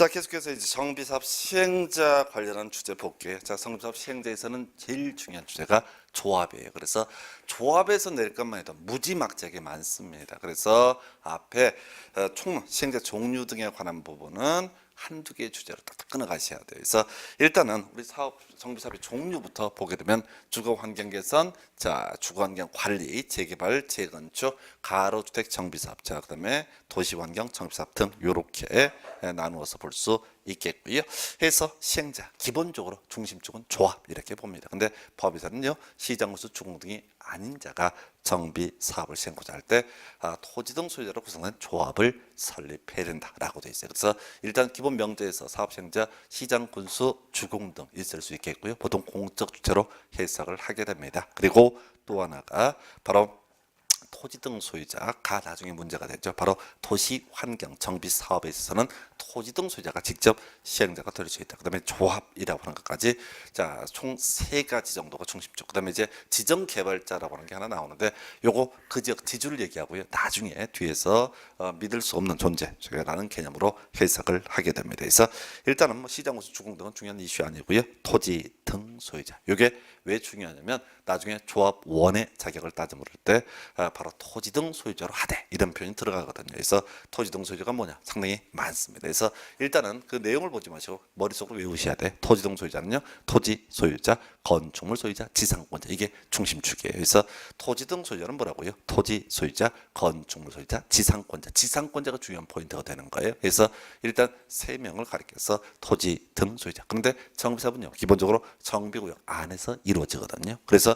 자, 계속해서 이제 정비사업 시행자 관련한 주제 볼게요. 자, 정비사업 시행자에서는 제일 중요한 주제가 조합이에요. 그래서 조합에서 낼 것만 해도 무지막지하게 많습니다. 그래서 앞에 총 시행자 종류 등에 관한 부분은 한두 개의 주제로 딱딱 끊어가셔야 돼요. 그래서 일단은 우리 사업 정비사업의 종류부터 보게 되면 주거환경 개선, 자 주거환경 관리, 재개발, 재건축, 가로주택 정비사업, 자 그다음에 도시환경 정비사업 등 이렇게 나누어서 볼 수 있겠고요. 해서 시행자 기본적으로 중심축은 조합 이렇게 봅니다. 근데 법에서는요 시장구수 주공 등이 아닌 자가 정비 사업을 시행하고자 할 때 토지 등 소유자로 구성된 조합을 설립해야 된다라고 되어 있어요. 그래서 일단 기본 명제에서 사업 시행자 시장 군수 주공 등 있을 수 있겠고요. 보통 공적 주체로 해석을 하게 됩니다. 그리고 또 하나가 바로 토지 등 소유자가 나중에 문제가 되죠. 바로 도시 환경 정비 사업에 있어서는 토지 등 소유자가 직접 시행자가 될 수 있다. 그다음에 조합이라고 하는 것까지 자 총 세 가지 정도가 중심적. 그다음에 이제 지정 개발자라고 하는 게 하나 나오는데 요거 그 지역 지주를 얘기하고요. 나중에 뒤에서 믿을 수 없는 존재라는 개념으로 해석을 하게 됩니다. 그래서 일단은 뭐 시장구수 주공 등은 중요한 이슈 아니고요. 토지 등 소유자. 요게 왜 중요하냐면 나중에 조합원의 자격을 따져 물을 때 바로 토지 등 소유자로 하되 이런 표현이 들어가거든요. 그래서 토지 등 소유자가 뭐냐 상당히 많습니다. 그래서 일단은 그 내용을 보지 마시고 머릿속으로 외우셔야 돼. 토지 등 소유자는요 토지 소유자, 건축물 소유자, 지상권자 이게 중심축이에요. 그래서 토지 등 소유자는 뭐라고요? 토지 소유자, 건축물 소유자, 지상권자. 지상권자가 중요한 포인트가 되는 거예요. 그래서 일단 세 명을 가리켜서 토지 등 소유자. 그런데 정비사업은요 기본적으로 정비구역 안에서 이루어지거든요. 그래서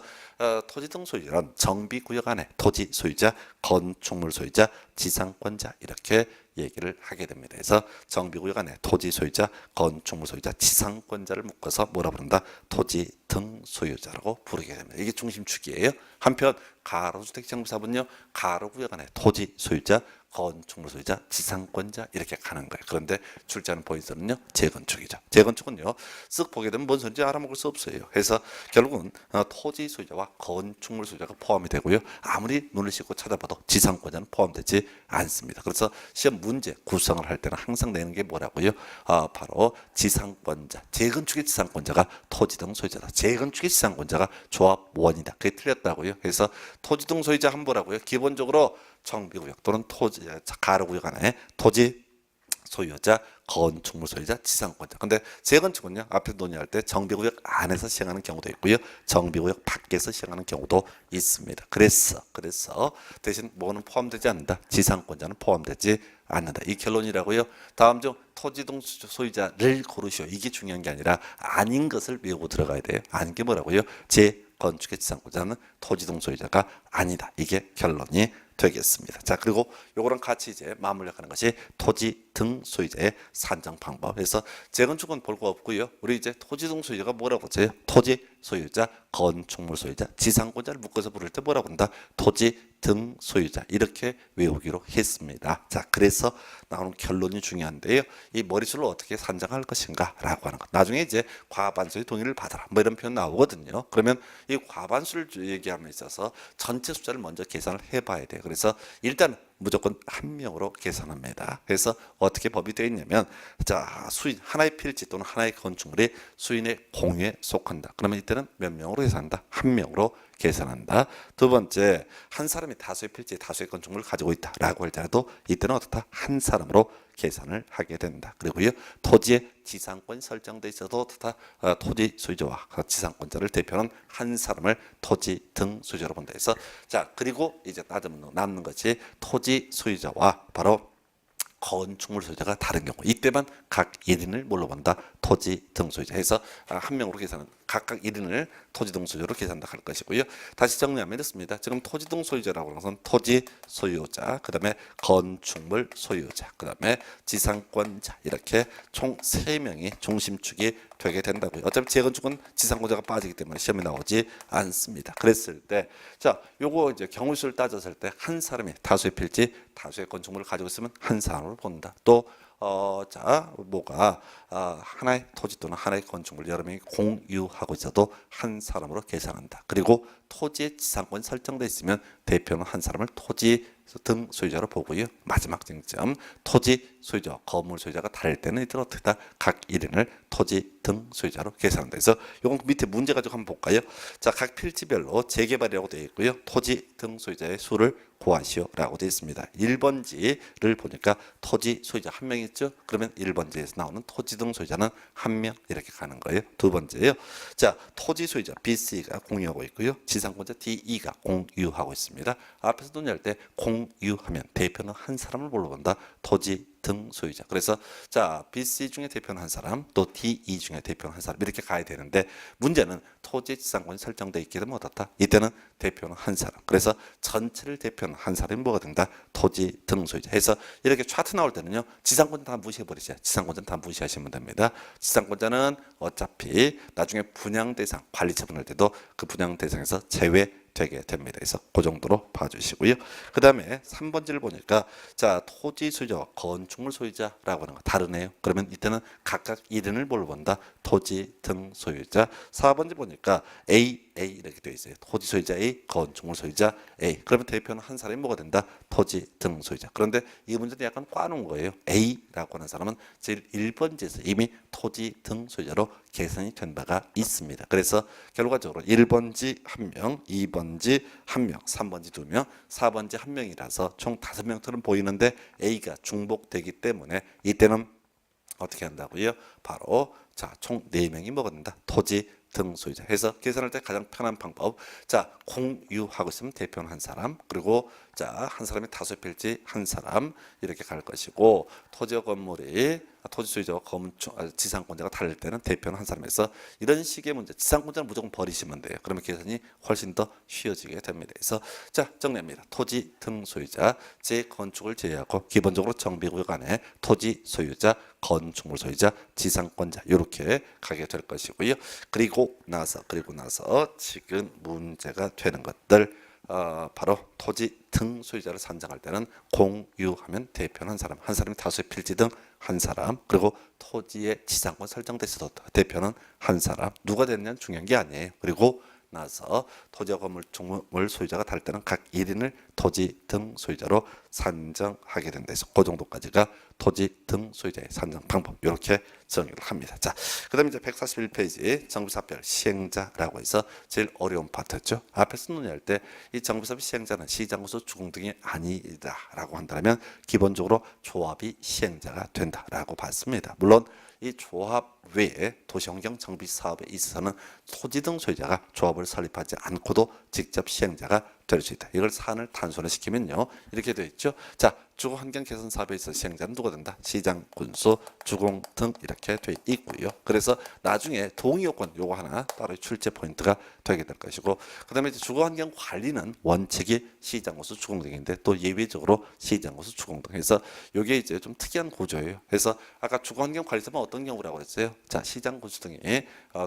토지 등 소유자는 정비구역 안에 토지 소유자, 건축물 소유자, 지상권자 이렇게 얘기를 하게 됩니다. 그래서 정비구역 안에 토지 소유자, 건축물 소유자, 지상권자를 묶어서 뭐라 부른다? 토지 등 소유자라고 부르게 됩니다. 이게 중심축이에요. 한편 가로주택 정비사업은요 가로구역 안에 토지 소유자, 건축물 소유자, 지상권자 이렇게 가는 거예요. 그런데 출제하는 포인트는요 재건축이죠. 재건축은요 쓱 보게 되면 뭔 소리인지 알아먹을 수 없어요. 그래서 결국은 토지 소유자와 건축물 소유자가 포함이 되고요. 아무리 눈을 씻고 찾아봐도 지상권자는 포함되지 않습니다. 그래서 시험 문제 구성을 할 때는 항상 내는 게 뭐라고요? 바로 지상권자, 재건축의 지상권자가 토지 등 소유자다. 재건축의 지상권자가 조합원이다. 그게 틀렸다고요. 그래서 토지 등 소유자 한 뭐라고요? 기본적으로 정비구역 또는 토지 가로구역 안에 토지 소유자, 건축물 소유자, 지상권자. 근데 재건축은요 앞에 논의할 때 정비구역 안에서 시행하는 경우도 있고요, 정비구역 밖에서 시행하는 경우도 있습니다. 그래서 대신 뭐는 포함되지 않는다. 지상권자는 포함되지 않는다. 이 결론이라고요. 다음 중 토지 등 소유자를 고르시오. 이게 중요한 게 아니라 아닌 것을 외우고 들어가야 돼요. 아닌 게 뭐라고요? 재건축의 지상권자는 토지 등 소유자가 아니다. 이게 결론이 되겠습니다. 자, 그리고 요거랑 같이 이제 맞물려가는 것이 토지 등 소유자의 산정 방법. 그래서 재건축은 볼 거 없고요. 우리 이제 토지 등 소유자가 뭐라고 써요? 토지 소유자, 건축물 소유자, 지상권자를 묶어서 부를 때 뭐라고 한다? 토지 등 소유자 이렇게 외우기로 했습니다. 자, 그래서 나오는 결론이 중요한데요. 이 머릿수를 어떻게 산정할 것인가 라고 하는 것. 나중에 이제 과반수의 동의를 받아라 뭐 이런 표현 나오거든요. 그러면 이 과반수를 얘기함에 있어서 전체 숫자를 먼저 계산을 해봐야 돼요. 그래서 일단 무조건 한 명으로 계산합니다. 그래서 어떻게 법이 되어 있냐면 자 수인 하나의 필지 또는 하나의 건축물이 수인의 공유에 속한다. 그러면 이때는 몇 명으로 계산한다? 한 명으로 계산한다. 두 번째, 한 사람이 다수의 필지, 다수의 건축물을 가지고 있다라고 할지라도 이때는 어떻다? 한 사람으로 계산을 하게 된다. 그리고요, 토지의 지상권 설정돼 있어도 어떻다? 토지 소유자와 지상권자를 대표하는 한 사람을 토지 등 소유자로 본다 해서 자 그리고 이제 따지면 남는 것이 토지 소유자와 바로 건축물 소유자가 다른 경우 이때만 각 1인을 뭘로 본다? 토지 등 소유자 해서 한 명으로 계산은 각각 1인을 토지 등 소유자로 계산다 할 것이고요. 다시 정리하면 이렇습니다. 지금 토지 등 소유자라고 하는 것은 토지 소유자, 그 다음에 건축물 소유자, 그 다음에 지상권자 이렇게 총 3명이 중심축이 되게 된다고요. 어차피 재건축은 지상권자가 빠지기 때문에 시험에 나오지 않습니다. 그랬을 때 자 요거 이제 경우수를 따졌을 때 한 사람이 다수의 필지, 다수의 건축물을 가지고 있으면 한 사람을 본다. 또 자 뭐가 하나의 토지 또는 하나의 건축물 여러 명이 공유하고 있어도 한 사람으로 계산한다. 그리고 토지의 지상권 설정돼 있으면 대표는 한 사람을 토지 등 소유자로 보고요. 마지막 쟁점 토지 소유자, 건물 소유자가 다를 때는 이들 어떻게 다 각 1인을 토지 등 소유자로 계산한다. 그래서 요건 밑에 문제 가지고 한번 볼까요? 자, 각 필지별로 재개발이라고 되어 있고요. 토지 등 소유자의 수를 구하시오라고 되어 있습니다. 1번지를 보니까 토지 소유자 한 명 있죠? 그러면 1번지에서 나오는 토지 등 소유자는 한 명 이렇게 가는 거예요. 두 번째요. 자, 토지 소유자 BC가 공유하고 있고요. 지상권자 DE가 공유하고 있습니다. 앞에서 논의할 때 공유하면 대표는 한 사람을 뭘로 본다? 토지 등 소유자. 그래서 자, BC 중에 대표는 한 사람, 또 DE 중에 대표는 한 사람 이렇게 가야 되는데 문제는 토지 지상권이 설정되어 있게 되면 어떻다? 이때는 대표는 한 사람. 그래서 전체를 대표는 한 사람이 뭐가 된다? 토지 등 소유자. 해서 이렇게 차트 나올 때는요. 지상권자 다 무시해 버리세요. 지상권자는 다 무시하시면 됩니다. 지상권자는 어차피 나중에 분양 대상 관리 처분할 때도 그 분양 대상에서 제외되게 됩니다. 그래서 그 정도로 봐주시고요. 그 다음에 3번지를 보니까 자, 토지 소유자, 건축물 소유자라고 하는 거 다르네요. 그러면 이때는 각각 1인을 뭘로 본다? 토지 등 소유자. 4번지 보니까 A 이렇게 되어 있어요. 토지 소유자 A, 건축물 소유자 A. 그러면 대표는 한 사람이 뭐가 된다? 토지 등 소유자. 그런데 이 문제는 약간 꽈놓은 거예요. A라고 하는 사람은 제일 1번지에서 이미 토지 등 소유자로 계산이 된 바가 있습니다. 그래서 결과적으로 1번지 1명, 2번지 1명, 3번지 2명, 4번지 1명이라서 총 5명처럼 보이는데 A가 중복되기 때문에 이때는 어떻게 한다고요? 바로 자, 총 4명이 뭐가 된다? 토지 등 소유자 해서 계산할 때 가장 편한 방법. 자, 공유하고 있으면 대표는 한 사람, 그리고 자, 한 사람이 다수 필지 한 사람 이렇게 갈 것이고, 토지와 건물이 토지 소유자와 지상권자가 다를 때는 대표는 한 사람에서 이런 식의 문제, 지상권자는 무조건 버리시면 돼요. 그러면 계산이 훨씬 더 쉬워지게 됩니다. 그래서 자, 정리합니다. 토지 등 소유자, 재건축을 제외하고 기본적으로 정비구역 안에 토지 소유자, 건축물 소유자, 지상권자 이렇게 가게 될 것이고요. 그리고 나서 지금 문제가 되는 것들 바로 토지 등 소유자를 산정할 때는 공유하면 대표는 한 사람이 다수의 필지 등 한 사람, 그리고 토지의 지상권 설정돼서도 대표는 한 사람. 누가 됐냐는 중요한 게 아니에요. 그리고 나서 토지와 건물 소유자가 다를 때는 각 1인을 토지 등 소유자로 산정하게 된다 해서 그 정도까지가 토지 등 소유자의 산정 방법 이렇게 정의를 합니다. 자, 그 다음에 이제 141페이지 정비사업별 시행자라고 해서 제일 어려운 파트죠. 앞에서 논의할 때 이 정비사업 시행자는 시장구수 주공 등이 아니다라고 한다면 기본적으로 조합이 시행자가 된다라고 봤습니다. 물론 이 조합 외에 도시환경 정비 사업에 있어서는 토지 등 소유자가 조합을 설립하지 않고도 직접 시행자가 될 수 있다. 이걸 사안을 단순화시키면요 이렇게 되어 있죠. 자, 주거환경 개선 사업에 있어 시행자는 누가 된다? 시장, 군수, 주공 등 이렇게 되어 있고요. 그래서 나중에 동의요건 요거 하나 따로 출제 포인트가 되게 될 것이고, 그다음에 이제 주거환경 관리는 원칙이 시장, 군수, 주공 등인데 또 예외적으로 시장, 군수, 주공 등 해서 요게 이제 좀 특이한 구조예요. 그래서 아까 주거환경 관리사업은 어떤 경우라고 했어요? 자, 시장, 군수 등이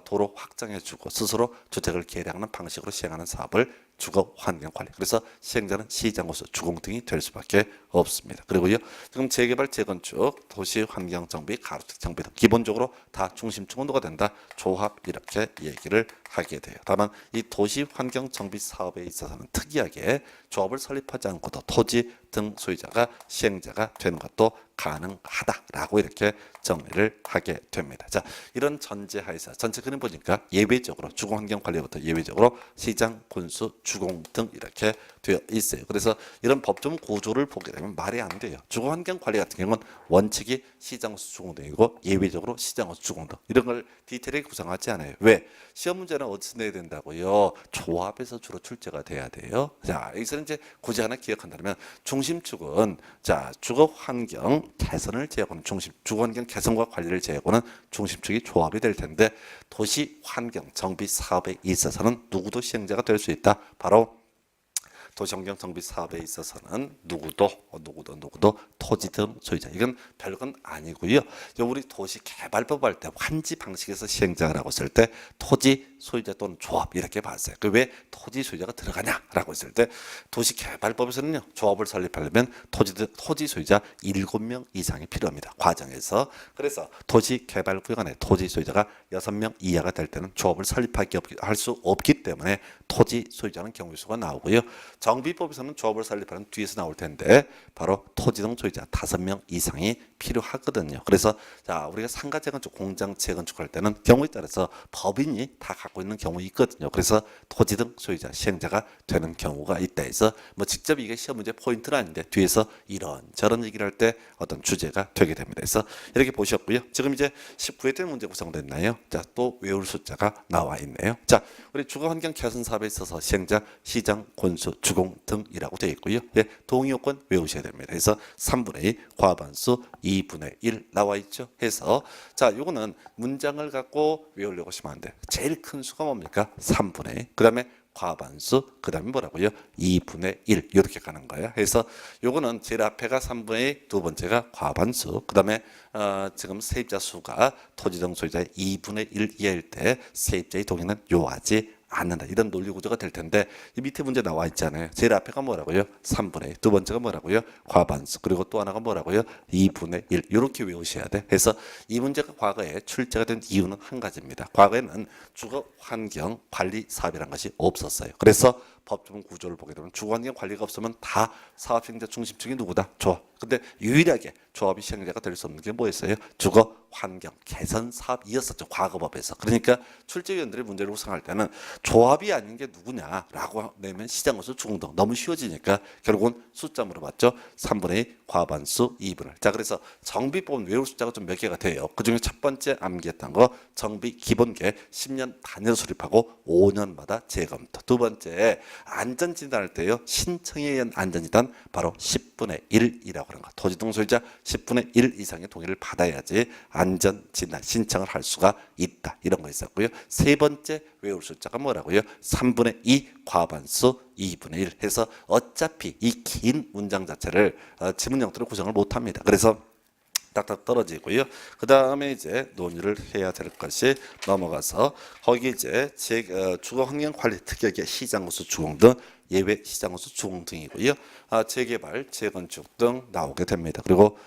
도로 확장해주고 스스로 주택을 개량하는 방식으로 시행하는 사업을 주거 환경 관리. 그래서 시행자는 시장, 군수, 주공 등이 될 수밖에 없습니다. 그리고요, 지금 재개발, 재건축, 도시 환경 정비, 가로수길 정비 등 기본적으로 다 중심축은 누가 된다? 조합 이렇게 얘기를 하게 돼요. 다만 이 도시 환경 정비 사업에 있어서는 특이하게 조합을 설립하지 않고도 토지 등 소유자가 시행자가 되는 것도 가능하다라고 이렇게 정리를 하게 됩니다. 자, 이런 전제하에서 전체 그림 보니까 예외적으로 주거환경관리부터 예외적으로 시장, 군수, 주공 등 이렇게 되어 있어요. 그래서 이런 법정 구조를 보게 되면 말이 안 돼요. 주거환경관리 같은 경우는 원칙이 시장, 군수, 주공 등이고 예외적으로 시장, 군수, 주공 등 이런 걸 디테일하게 구성하지 않아요. 왜? 시험 문제는 어디서 내야 된다고요? 조합에서 주로 출제가 돼야 돼요. 자, 여기서는 이제 굳이 하나 기억한다면 중심축은 자, 주거환경 개선을 제하고는 주거환경 개선과 관리를 제하고는 중심축이 조합이 될 텐데 도시환경 정비 사업에 있어서는 누구도 시행자가 될 수 있다. 바로 도시환경 정비 사업에 있어서는 누구도 토지 등 소유자. 이건 별건 아니고요. 우리 도시 개발법 할 때 환지 방식에서 시행자라고 쓸 때 토지 소유자 또는 조합 이렇게 봤어요. 그 왜 토지 소유자가 들어가냐라고 했을 때 도시개발법에서는요. 조합을 설립하려면 토지 소유자 7명 이상이 필요합니다. 과정에서. 그래서 도시개발구역 안에 토지 소유자가 6명 이하가 될 때는 조합을 설립할 수 없기 때문에 토지 소유자는 경우수가 나오고요. 정비법에서는 조합을 설립하는 뒤에서 나올 텐데 바로 토지등 소유자 5명 이상이 필요하거든요. 그래서 자 우리가 상가 재건축, 공장 재건축할 때는 경우에 따라서 법인이 다 갖고 있는 경우 있거든요. 그래서 토지등 소유자 시행자가 되는 경우가 있다 해서 뭐 직접 이게 시험 문제 포인트는 아닌데 뒤에서 이런저런 얘기를 할 때 어떤 주제가 되게 됩니다. 그래서 이렇게 보셨고요. 지금 이제 19회 때 문제 구성됐나요? 자, 또 외울 숫자가 나와 있네요. 자, 우리 주거환경 개선 사업에 있어서 시행자, 시장, 권수, 주공 등이라고 되어 있고요. 예, 동의요건 외우셔야 됩니다. 그래서 3분의 2, 과반수 2분의 1 나와 있죠. 해서 자, 요거는 문장을 갖고 외우려고 하시면 안 돼. 제일 큰 수가 뭡니까? 3분의 2. 그다음에 과반수, 그 다음에 뭐라고요? 2분의 1 이렇게 가는 거예요. 그래서 요거는 제일 앞에가 3분의 2, 두 번째가 과반수, 그 다음에 지금 세입자 수가 토지등 소유자의 2분의 1 이하일 때 세입자의 동의는 요하지 않는다. 이런 논리 구조가 될 텐데 이 밑에 문제 나와 있잖아요. 제일 앞에가 뭐라고요? 3분의 2. 두 번째가 뭐라고요? 과반수. 그리고 또 하나가 뭐라고요? 2분의 1. 이렇게 외우셔야 돼. 그래서 이 문제가 과거에 출제가 된 이유는 한 가지입니다. 과거에는 주거 환경 관리 사업이라는 것이 없었어요. 그래서 법조문 구조를 보게 되면 주거환경 관리가 없으면 다 사업 시행자 중심층이 누구다? 조합. 근데 유일하게 조합이 시행자가 될 수 없는 게 뭐였어요? 주거 환경 개선 사업이었었죠. 과거법에서. 그러니까 출제위원들이 문제를 구성할 때는 조합이 아닌 게 누구냐라고 내면 시장으로서 주공등 너무 쉬워지니까 결국은 숫자 물어봤죠. 3분의 2 과반수 2분을. 자, 그래서 정비법은 외울 숫자가 좀 몇 개가 돼요. 그중에 첫 번째 암기했던 거 정비 기본계 10년 단위로 수립하고 5년마다 재검토. 두 번째 안전진단할 때요. 신청에 의한 안전진단 바로 10분의 1이라고 하는 거. 토지등 소유자 10분의 1 이상의 동의를 받아야지 안전진단 신청을 할 수가 있다. 이런 거 있었고요. 세 번째 외울 숫자가 뭐라고요? 3분의 2 과반수 2분의 1 해서 어차피 이 긴 문장 자체를 지문 형태로 구성을 못합니다. 그래서 딱딱 떨어지고요. 그 다음에 이제 논의를 해야 될 것이 넘어가서 거기 이제 주거환경관리 특약의 시장구수 주공 등 예외 시장구수 주공 등이고요. 재개발, 재건축 등 나오게 됩니다. 그리고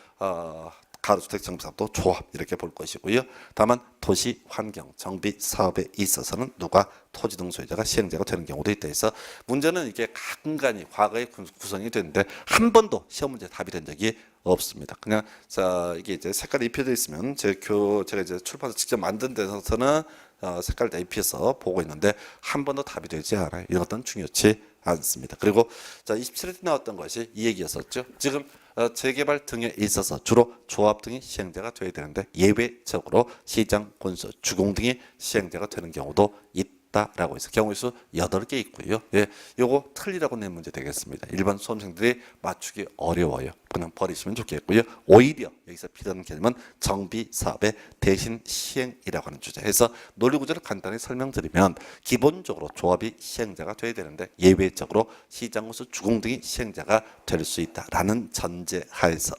가로주택 정비사업도 조합 이렇게 볼 것이고요. 다만 도시 환경 정비 사업에 있어서는 누가 토지 등 소유자가 시행자가 되는 경우도 있다 해서 문제는 이게 간간히 과거에 구성이 됐는데 한 번도 시험 문제 답이 된 적이 없습니다. 그냥 자 이게 이제 색깔이 입혀져 있으면 제가 이제 출판사 직접 만든 데서는 색깔 다 입혀서 보고 있는데 한 번도 답이 되지 않아요. 이런 것은 중요치 않습니다. 그리고 자 27회 때 나왔던 것이 이 얘기였었죠. 지금 재개발 등에 있어서 주로 조합 등이 시행자가 돼야 되는데 예외적으로 시장, 권수, 주공 등이 시행자가 되는 경우도 있다라고 해서 경우의 수 8개 있고요. 예, 요거 틀리라고 낸 문제 되겠습니다. 일반 수험생들이 맞추기 어려워요. 그냥 버리시면 좋겠고요. 오히려 여기서 필요한 개념은 정비 사업의 대신 시행이라고 하는 주제에서 논리 구조를 간단히 설명드리면 기본적으로 조합이 시행자가 돼야 되는데 예외적으로 시장, 권수, 주공 등이 시행자가 될 수 있다라는 전제하에서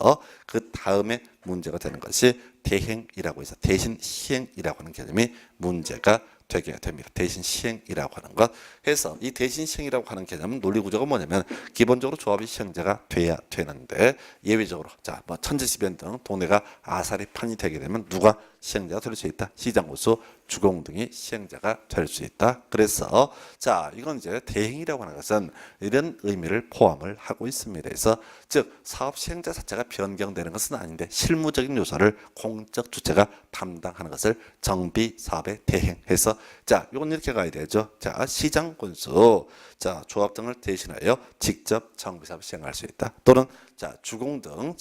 그 다음에 문제가 되는 것이 대행이라고 해서 대신 시행이라고 하는 개념이 문제가 되게 됩니다. 대신 시행이라고 하는 것 해서 이 대신 시행이라고 하는 개념은 논리 구조가 뭐냐면 기본적으로 조합이 시행자가 돼야 되는데 예외적으로 자 뭐 천지지변 등 동네가 아사리 판이 되게 되면 누가 시행자가 될 수 있다. 시장, 권수, 주공 등이 시행자가 될 수 있다. 그래서 자 이건 이제 대행이라고 하는 것은 이런 의미를 포함을 하고 있습니다. 그래서 즉 사업 시행자 자체가 변경되는 것은 아닌데 실무적인 요소를 공적 주체가 담당하는 것을 정비 사업의 대행해서 자 이건 이렇게 가야 되죠. 자 시장, 권수, 자 조합 등을 대신하여 직접 정비 사업을 시행할 수 있다. 또는 자 주공 등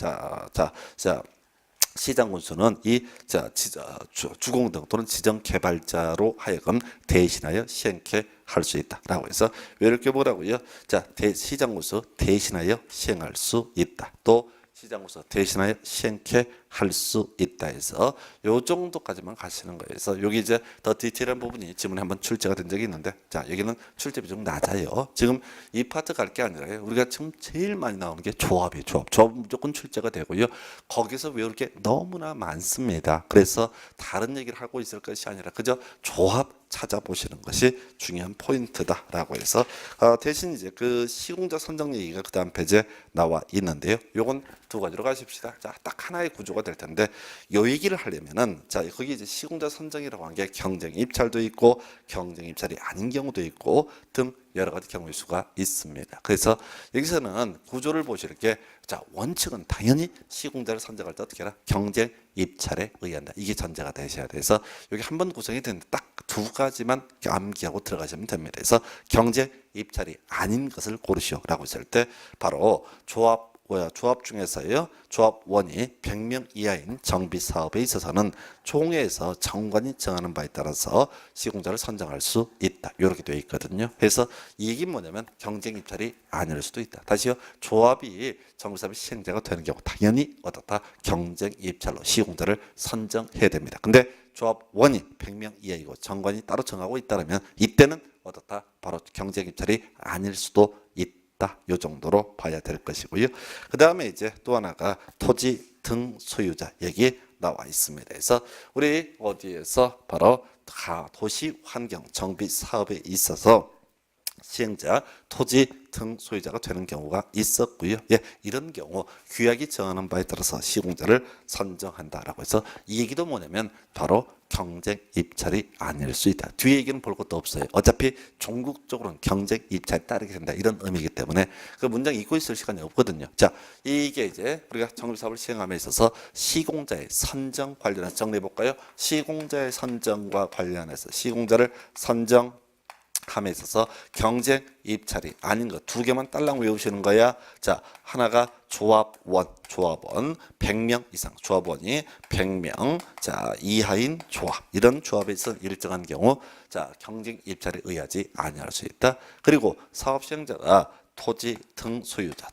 시장 권수는 주공 등 또는 지정 개발자로 하여금 대신하여 시행케 할 수 있다라고 해서 이렇게 뭐라고요? 자, 시장 권수 대신하여 시행할 수 있다. 또 시장 권수 대신하여 시행케 할 수 있다 해서 요 정도까지만 가시는 거예요. 그래서 여기 이제 더 디테일한 부분이 지문에 한번 출제가 된 적이 있는데 자 여기는 출제 비중 낮아요. 지금 이 파트 갈 게 아니라요. 우리가 지금 제일 많이 나오는 게 조합이에요. 조합 무조건 출제가 되고요. 거기서 외울 게 너무나 많습니다. 그래서 다른 얘기를 하고 있을 것이 아니라 그저 조합 찾아보시는 것이 중요한 포인트다라고 해서 대신 이제 그 시공자 선정 얘기가 그 다음 페이지에 나와 있는데요. 요건 두 가지로 가십시다. 자, 딱 하나의 구조가 될 텐데 요 얘기를 하려면은 자, 거기 이제 시공자 선정이라고 한 게 경쟁 입찰도 있고 경쟁 입찰이 아닌 경우도 있고 등 여러 가지 경우의 수가 있습니다. 그래서 여기서는 구조를 보실 게 자, 원칙은 당연히 시공자를 선정할 때 어떻게 해라? 경쟁 입찰에 의한다. 이게 전제가 되셔야 돼서 여기 한 번 구성이 되는데 딱 두 가지만 암기하고 들어가시면 됩니다. 그래서 경쟁 입찰이 아닌 것을 고르시오라고 했을 때 바로 조합 중에서요. 조합원이 100명 이하인 정비 사업에 있어서는 총회에서 정관이 정하는 바에 따라서 시공자를 선정할 수 있다. 이렇게 되어 있거든요. 그래서 이 얘기는 뭐냐면 경쟁 입찰이 아닐 수도 있다. 다시요. 조합이 정비사업의 시행자가 되는 경우 당연히 어떻다? 경쟁 입찰로 시공자를 선정해야 됩니다. 근데 조합원이 100명 이하이고 정관이 따로 정하고 있다면 이때는 어떻다? 바로 경쟁 입찰이 아닐 수도 있다. 요 정도로 봐야 될 것이고요. 그 다음에 이제 또 하나가 토지 등 소유자 얘기 나와 있습니다. 그래서 우리 어디에서 바로 도시 환경 정비 사업에 있어서 시행자 토지 등 소유자가 되는 경우가 있었고요. 예, 이런 경우 규약이 정하는 바에 따라서 시공자를 선정한다라고 해서 이 얘기도 뭐냐면 바로 경쟁 입찰이 아닐 수 있다. 뒤에 얘기는 볼 것도 없어요. 어차피 종국적으로는 경쟁 입찰이 따르게 된다. 이런 의미이기 때문에 그 문장 읽고 있을 시간이 없거든요. 자, 이게 이제 우리가 정비사업을 시행함에 있어서 시공자의 선정 관련해서 정리해 볼까요? 시공자의 선정과 관련해서 시공자를 선정 함에 있어서 경쟁 입찰이 아닌 것 두 개만 딸랑 외우시는 거야. 자, 하나가 조합원 100명 이상 조합원이 100명 자 이하인 조합 이런 조합에 있어 일정한 경우 자 경쟁 입찰에 의하지 아니할 수 있다. 그리고 사업 시행자가 토지 등 소유자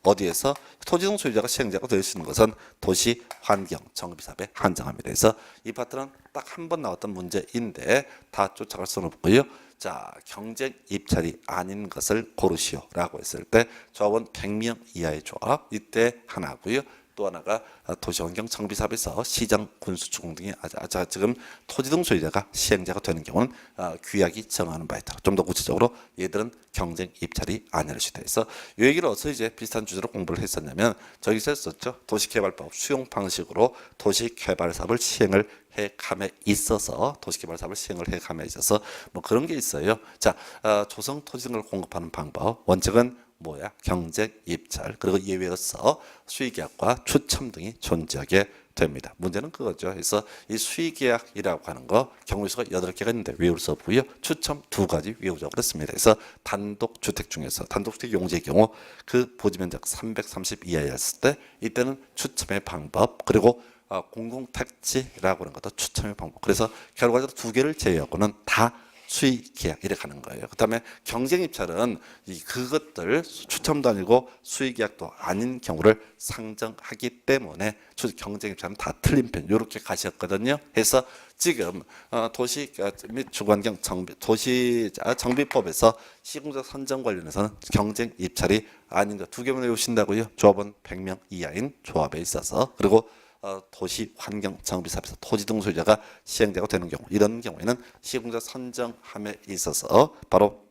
어디에서 토지 등 소유자가 시행자가 될 수 있는 것은 도시 환경 정비사업에 한정합니다. 그래서 이 파트는 딱 한 번 나왔던 문제인데 다 쫓아갈 수는 없고요. 자, 경쟁 입찰이 아닌 것을 고르시오라고 했을 때 조합원 100명 이하의 조합 이때 하나고요. 또 하나가 도시환경 정비사업에서 시장 군수주공 등의 지금 토지 등 소유자가 시행자가 되는 경우는 규약이 정하는 바에 따라 좀 더 구체적으로 얘들은 경쟁 입찰이 아닐 수 있다. 그래서 이 얘기를 어디서 이제 비슷한 주제로 공부를 했었냐면 저기서 했었죠. 도시개발법 수용 방식으로 도시개발 사업을 시행을 해감에 있어서 도시개발 사업을 시행을 해감에 있어서 뭐 그런 게 있어요. 자, 조성 토지 등을 공급하는 방법 원칙은 뭐야? 경쟁 입찰 그리고 예외로서 수의계약과 추첨 등이 존재하게 됩니다. 문제는 그거죠. 그래서 이 수의계약이라고 하는 거 경우의 수가 8개가 있는데 외울 수 없고요. 추첨 2가지 외우자고 그랬습니다. 그래서 단독주택 중에서 단독주택 용지의 경우 그 부지면적 330 이하였을 때 이때는 추첨의 방법 그리고 공공택지라고 하는 것도 추첨의 방법. 그래서 결과적으로 2개를 제외하고는 다 수의 계약 이렇게 하는 거예요. 그다음에 경쟁 입찰은 그것들 추첨도 아니고 수의 계약도 아닌 경우를 상정하기 때문에 경쟁 입찰은 다 틀린 편 이렇게 가셨거든요. 해서 지금 도시 및 주거환경 도시 정비법에서 시공자 선정 관련해서는 경쟁 입찰이 아닌 것 2개만 외우신다고요. 조합원 100명 이하인 조합에 있어서 그리고 도시 환경 정비사업에서 토지 등 소유자가 시행자가 되는 경우 이런 경우에는 시공자 선정함에 있어서 바로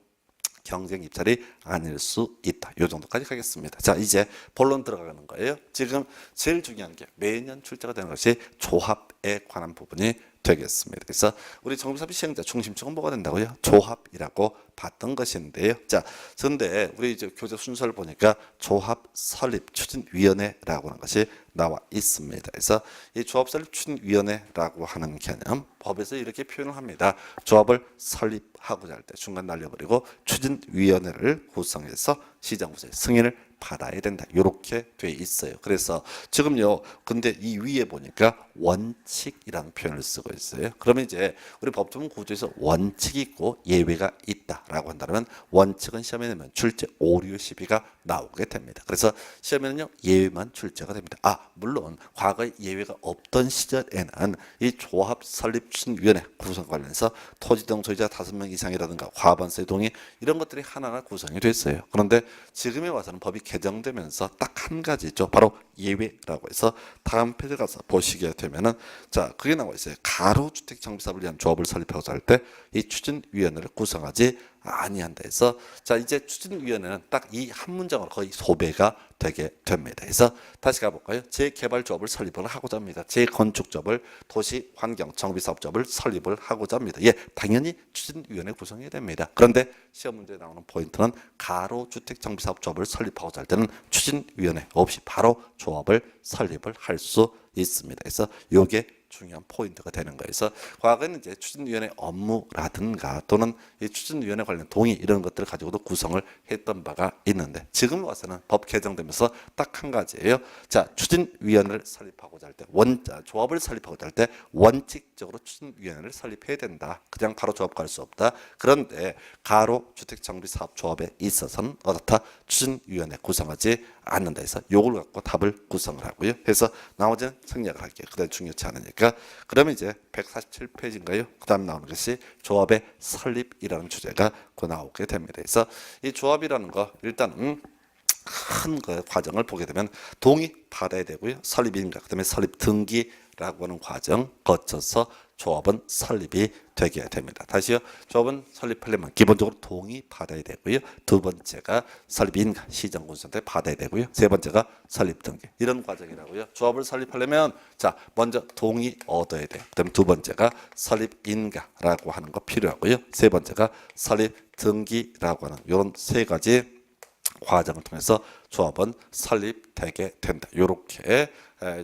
경쟁 입찰이 아닐 수 있다. 이 정도까지 가겠습니다. 자, 이제 본론 들어가는 거예요. 지금 제일 중요한 게 매년 출제가 되는 것이 조합에 관한 부분이 되겠습니다. 그래서 우리 정비사업 시행자 중심축은 뭐가 된다고요? 조합이라고 봤던 것인데요. 자, 그런데 우리 이제 교재 순서를 보니까 조합 설립 추진위원회라고 하는 것이 나와 있습니다. 그래서 이 조합 설립 추진위원회라고 하는 개념 법에서 이렇게 표현을 합니다. 조합을 설립하고자 할 때 중간 날려버리고 추진위원회를 구성해서 시장부서의 승인을 받아야 된다. 이렇게 돼 있어요. 그래서 지금요. 근데 이 위에 보니까 원칙이라는 표현을 쓰고 있어요. 그러면 이제 우리 법조문 구조에서 원칙이 있고 예외가 있다라고 한다면 원칙은 시험에 내면 출제 오류 시비가 나오게 됩니다. 그래서 시험에는요 예외만 출제가 됩니다. 물론 과거에 예외가 없던 시절에는 이 조합 설립추진위원회 구성 관련해서 토지 등 소유자 5명 이상이라든가 과반수의 동의 이런 것들이 하나하나 구성이 됐어요. 그런데 지금에 와서는 법이 개정되면서 딱 한 가지 있죠. 바로 예외라고 해서 다음 페이지 가서 보시게 되면은 자 그게 나와 있어요. 가로주택 정비사업을 위한 조합을 설립하고자 할 때 이 추진위원회를 구성하지 아니한다 해서 자 이제 추진위원회는 딱 이 한 문장으로 거의 소배가 되게 됩니다. 그래서 다시 가볼까요? 재개발조합을 설립을 하고자 합니다. 재건축조합을 도시환경정비사업조합을 설립을 하고자 합니다. 예, 당연히 추진위원회 구성해야 됩니다. 그런데 시험 문제에 나오는 포인트는 가로주택정비사업조합을 설립하고자 할 때는 추진위원회 없이 바로 조합을 설립을 할 수 있습니다. 그래서 이게 중요한 포인트가 되는 거예요. 그래서 과거에는 이제 추진위원회 업무라든가 또는 이 추진위원회 관련 동의 이런 것들을 가지고도 구성을 했던 바가 있는데 지금 와서는 법 개정되면서 딱 한 가지예요. 자 추진위원회를 설립하고자 할 때 조합을 설립하고자 할 때 원칙적으로 추진위원회를 설립해야 된다. 그냥 바로 조합 갈 수 없다. 그런데 가로주택정비사업조합에 있어서는 어떻다? 추진위원회 구성하지 않는다 해서 요걸 갖고 답을 구성을 하고요. 그래서 나머지는 생략을 할게요. 그다음 중요치 않으니까. 그러면 이제 147페이지인가요? 그다음 나오는 것이 조합의 설립이라는 주제가 나오게 됩니다. 그래서 이 조합이라는 거 일단은 큰 그 과정을 보게 되면 동의 받아야 되고요. 설립인가 그다음에 설립 등기라고 하는 과정 거쳐서 조합은 설립이 되게 됩니다. 다시요. 조합은 설립하려면 기본적으로 동의 받아야 되고요. 두 번째가 설립인가 시정군수한테 받아야 되고요. 세 번째가 설립 등기 이런 과정이라고요. 조합을 설립하려면 자 먼저 동의 얻어야 돼. 그다음 두 번째가 설립인가라고 하는 거 필요하고요. 세 번째가 설립 등기라고 하는 이런 세 가지 과정을 통해서 조합은 설립되게 된다. 이렇게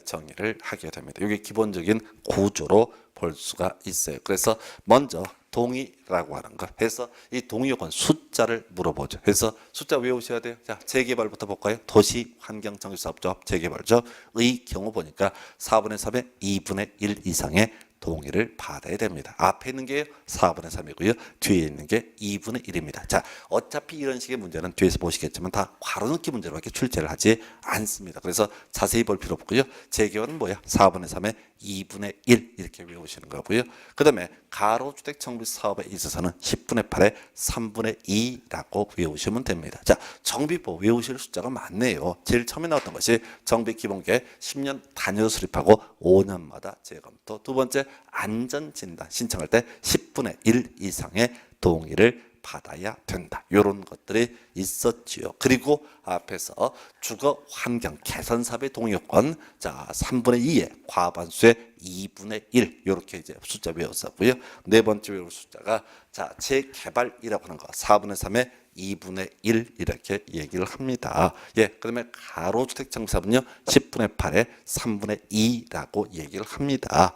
정의를 하게 됩니다. 이게 기본적인 구조로 볼 수가 있어요. 그래서 먼저 동의라고 하는 거 해서 이 동의 요건 숫자를 물어보죠. 그래서 숫자 외우셔야 돼요. 자, 재개발부터 볼까요? 도시환경정비사업조합 재개발조의 경우 보니까 4분의 3의 2분의 1 이상의 동의를 받아야 됩니다. 앞에 있는 게 4분의 3이고요. 뒤에 있는 게 2분의 1입니다. 자, 어차피 이런 식의 문제는 뒤에서 보시겠지만 다 괄호넣기 문제로밖에 출제를 하지 않습니다. 그래서 자세히 볼 필요 없고요. 재개발은 뭐야? 4분의 3의 2분의 1 이렇게 외우시는 거고요. 그 다음에 가로주택 정비 사업에 있어서는 10분의 8에 3분의 2라고 외우시면 됩니다. 자, 정비법 외우실 숫자가 많네요. 제일 처음에 나왔던 것이 정비기본계 10년 단위로 수립하고 5년마다 재검토. 두 번째 안전진단 신청할 때 10분의 1 이상의 동의를 받아야 된다. 이런 것들이 있었지요. 그리고 앞에서 주거 환경 개선 사업의 동의 요건 자 3분의 2의 과반수의 2분의 1 이렇게 이제 숫자 외웠었고요. 네 번째 외울 숫자가 자 재개발이라고 하는 거 4분의 3의 2분의 1 이렇게 얘기를 합니다. 예, 그다음에 가로주택 정비사업은요 10분의 8에 3분의 2라고 얘기를 합니다.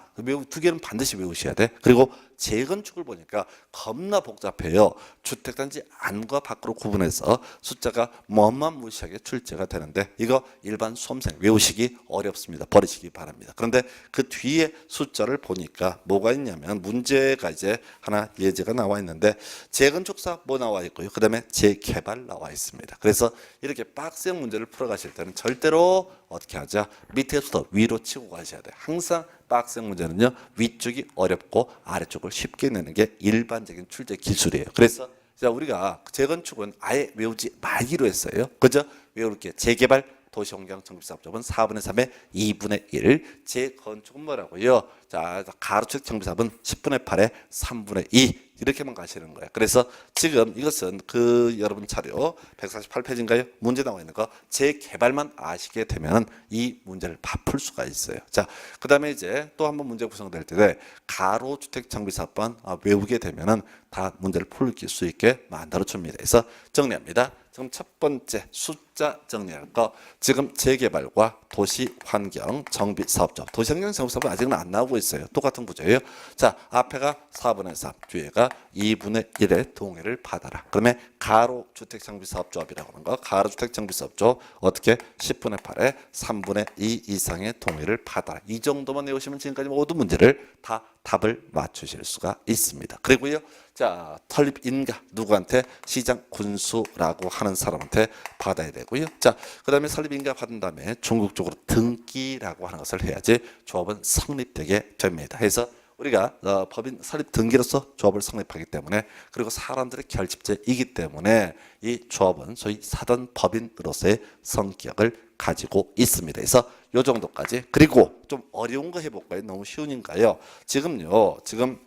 두 개는 반드시 외우셔야 돼. 그리고 재건축을 보니까 겁나 복잡해요. 주택단지 안과 밖으로 구분해서 숫자가 무시하게 출제가 되는데 이거 일반 수험생 외우시기 어렵습니다. 버리시기 바랍니다. 그런데 그 뒤에 숫자를 보니까 뭐가 있냐면 문제가 이제 하나 예제가 나와 있는데 재건축사 뭐 나와 있고요. 그 다음에 재개발 나와 있습니다. 그래서 이렇게 박스형 문제를 풀어가실 때는 절대로 어떻게 하자 밑에서부터 위로 치고 가셔야 돼요. 항상 박스형 문제는요 위쪽이 어렵고 아래쪽을 쉽게 내는 게 일반적인 출제 기술이에요. 그래서 자 우리가 재건축은 아예 외우지 말기로 했어요. 그죠? 외울게 재개발 도시환경정비사업조합은 4분의 3의 2분의 1 재건축은 뭐라고요? 자 가로주택 정비사업은 10분의 8의 3분의 2 이렇게만 가시는 거예요. 그래서 지금 이것은 그 여러분 자료 148페이지인가요? 문제 나와 있는 거 재개발만 아시게 되면 이 문제를 다 풀 수가 있어요. 자, 그 다음에 이제 또 한 번 문제 구성될 때 가로주택 정비사업만 외우게 되면은 다 문제를 풀 수 있게 만들어 줍니다. 그래서 정리합니다. 지금 첫 번째 숫자 정리할 거 지금 재개발과 도시환경 정비사업조 도시환경 정비사업은 아직은 안 나오고 있어요. 똑같은 구조예요. 자 앞에가 4분의 3 뒤에가 2분의 1의 동의를 받아라. 그러면 가로주택정비사업조합이라고 하는 거 가로주택정비사업조 어떻게 10분의 8에 3분의 2 이상의 동의를 받아라. 이 정도만 외우시면 지금까지 모든 문제를 다 답을 맞추실 수가 있습니다. 그리고요. 자, 설립인가 누구한테 시장 군수라고 하는 사람한테 받아야 되고요. 자, 그다음에 설립인가 받은 다음에 중국적으로 등기라고 하는 것을 해야지 조합은 성립되게 됩니다. 해서 우리가 법인 설립 등기로서 조합을 성립하기 때문에 그리고 사람들의 결집체이기 때문에 이 조합은 소위 사전 법인으로서의 성격을 가지고 있습니다. 그래서 요 정도까지. 그리고 좀 어려운 거 해볼까요? 너무 쉬우니까요. 지금